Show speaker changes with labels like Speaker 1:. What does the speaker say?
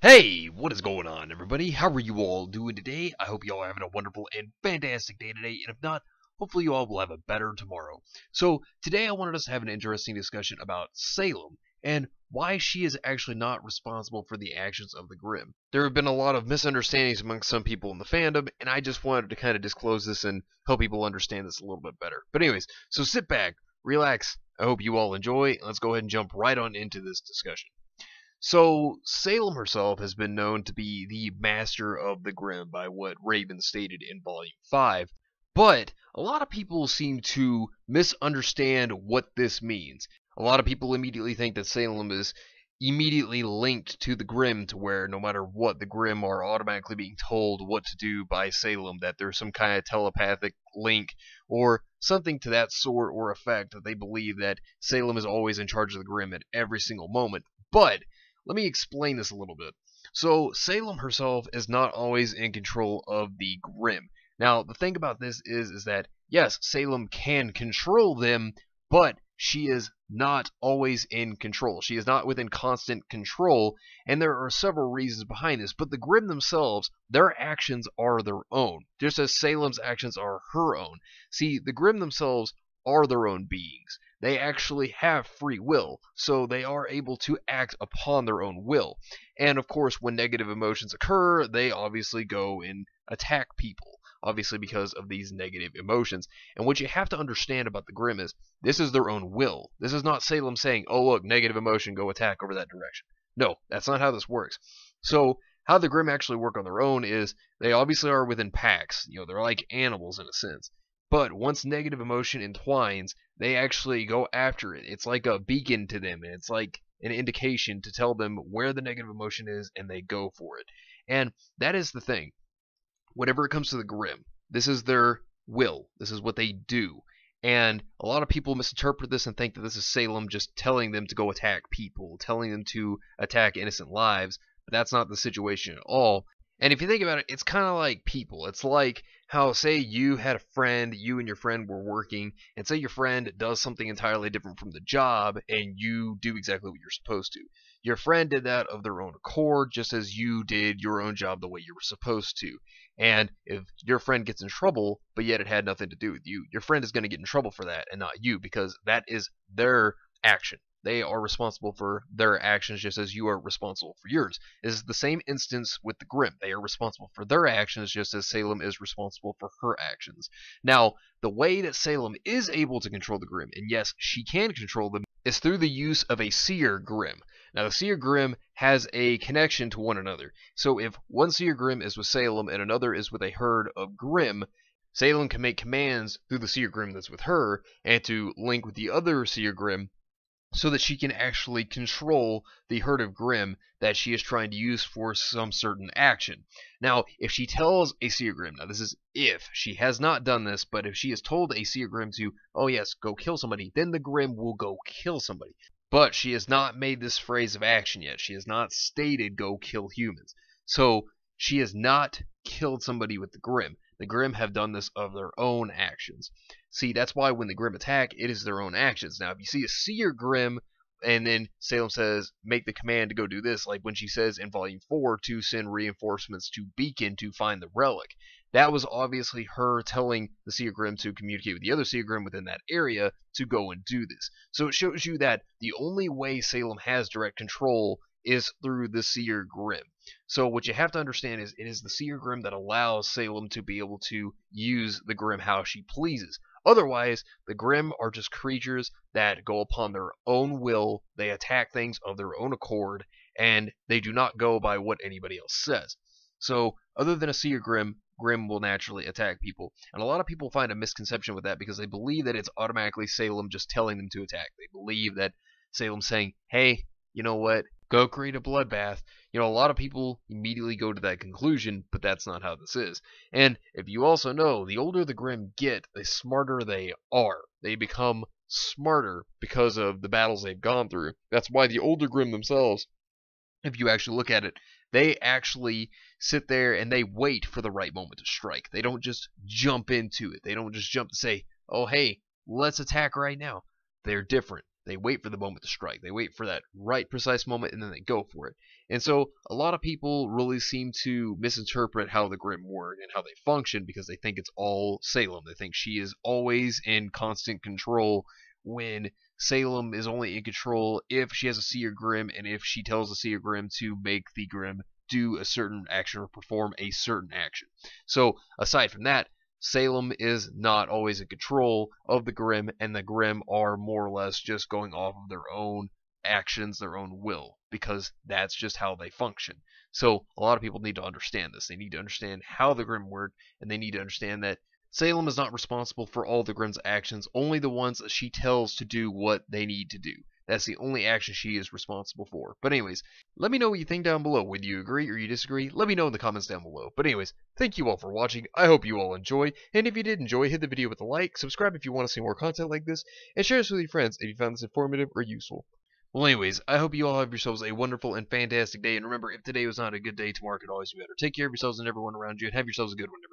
Speaker 1: Hey, what is going on, everybody? How are you all doing today? I hope you all are having a wonderful and fantastic day today, and if not, hopefully you all will have a better tomorrow. So, today I wanted us to have an interesting discussion about Salem, and why she is actually not responsible for the actions of the Grimm. There have been a lot of misunderstandings among some people in the fandom, and I just wanted to kind of disclose this and help people understand this a little bit better. But anyways, so sit back, relax, I hope you all enjoy, and let's go ahead and jump right on into this discussion. So, Salem herself has been known to be the master of the Grimm by what Raven stated in Volume 5, but a lot of people seem to misunderstand what this means. A lot of people immediately think that Salem is immediately linked to the Grimm, to where no matter what, the Grimm are automatically being told what to do by Salem, that there's some kind of telepathic link or something to that sort or effect, that they believe that Salem is always in charge of the Grimm at every single moment. But let me explain this a little bit. So, Salem herself is not always in control of the Grimm. Now, the thing about this is that, yes, Salem can control them, but she is not always in control. She is not within constant control, and there are several reasons behind this. But the Grimm themselves, their actions are their own, just as Salem's actions are her own. See, the Grimm themselves are their own beings. They actually have free will, so they are able to act upon their own will. And of course, when negative emotions occur, they obviously go and attack people, obviously because of these negative emotions. And what you have to understand about the Grimm is, this is their own will. This is not Salem saying, oh look, negative emotion, go attack over that direction. No, that's not how this works. So, how the Grimm actually work on their own is, they obviously are within packs. They're like animals in a sense. But once negative emotion entwines, they actually go after it. It's like a beacon to them, and it's like an indication to tell them where the negative emotion is, and they go for it. And that is the thing. Whenever it comes to the Grimm, this is their will. This is what they do. And a lot of people misinterpret this and think that this is Salem just telling them to go attack people, telling them to attack innocent lives, but that's not the situation at all. And if you think about it, it's kind of like people. It's like how, say, you had a friend, you and your friend were working, and say your friend does something entirely different from the job, and you do exactly what you're supposed to. Your friend did that of their own accord, just as you did your own job the way you were supposed to. And if your friend gets in trouble, but yet it had nothing to do with you, your friend is going to get in trouble for that, and not you, because that is their action. They are responsible for their actions just as you are responsible for yours. It is the same instance with the Grimm. They are responsible for their actions just as Salem is responsible for her actions. Now, the way that Salem is able to control the Grimm, and yes, she can control them, is through the use of a seer Grimm. Now, the seer Grimm has a connection to one another. So if one seer Grimm is with Salem and another is with a herd of Grimm, Salem can make commands through the seer Grimm that's with her, and to link with the other seer Grimm, so that she can actually control the herd of Grimm that she is trying to use for some certain action. Now, if she tells a seer Grimm, now this is if, she has not done this, but if she has told a seer Grimm to, oh yes, go kill somebody, then the Grimm will go kill somebody. But she has not made this phrase of action yet. She has not stated go kill humans. So, she has not killed somebody with the Grimm. The Grimm have done this of their own actions. See, that's why when the Grimm attack, it is their own actions. Now, if you see a seer Grimm, and then Salem says, make the command to go do this, like when she says in Volume 4 to send reinforcements to Beacon to find the relic, that was obviously her telling the seer Grimm to communicate with the other seer Grimm within that area to go and do this. So it shows you that the only way Salem has direct control is through the seer Grimm. So what you have to understand is, it is the seer Grimm that allows Salem to be able to use the Grimm how she pleases. Otherwise, the Grimm are just creatures that go upon their own will, they attack things of their own accord, and they do not go by what anybody else says. So, other than a seer Grimm, Grimm will naturally attack people. And a lot of people find a misconception with that because they believe that it's automatically Salem just telling them to attack. They believe that Salem's saying, hey, you know what, go create a bloodbath. A lot of people immediately go to that conclusion, but that's not how this is. And if you also know, the older the Grimm get, the smarter they are. They become smarter because of the battles they've gone through. That's why the older Grimm themselves, if you actually look at it, they actually sit there and they wait for the right moment to strike. They don't just jump into it. They don't just jump to say, oh hey, let's attack right now. They're different. They wait for the moment to strike. They wait for that right precise moment, and then they go for it. And so a lot of people really seem to misinterpret how the Grimm work and how they function because they think it's all Salem. They think she is always in constant control when Salem is only in control if she has a Seer Grimm and if she tells the Seer Grimm to make the Grimm do a certain action or perform a certain action. So aside from that, Salem is not always in control of the Grimm, and the Grimm are more or less just going off of their own actions, their own will, because that's just how they function. So a lot of people need to understand this. They need to understand how the Grimm work, and they need to understand that Salem is not responsible for all the Grimm's actions, only the ones that she tells to do what they need to do. That's the only action she is responsible for. But anyways, let me know what you think down below. Whether you agree or you disagree, let me know in the comments down below. But anyways, thank you all for watching. I hope you all enjoy. And if you did enjoy, hit the video with a like, subscribe if you want to see more content like this, and share this with your friends if you found this informative or useful. Well, anyways, I hope you all have yourselves a wonderful and fantastic day. And remember, if today was not a good day, tomorrow could always be better. Take care of yourselves and everyone around you, and have yourselves a good one, everybody.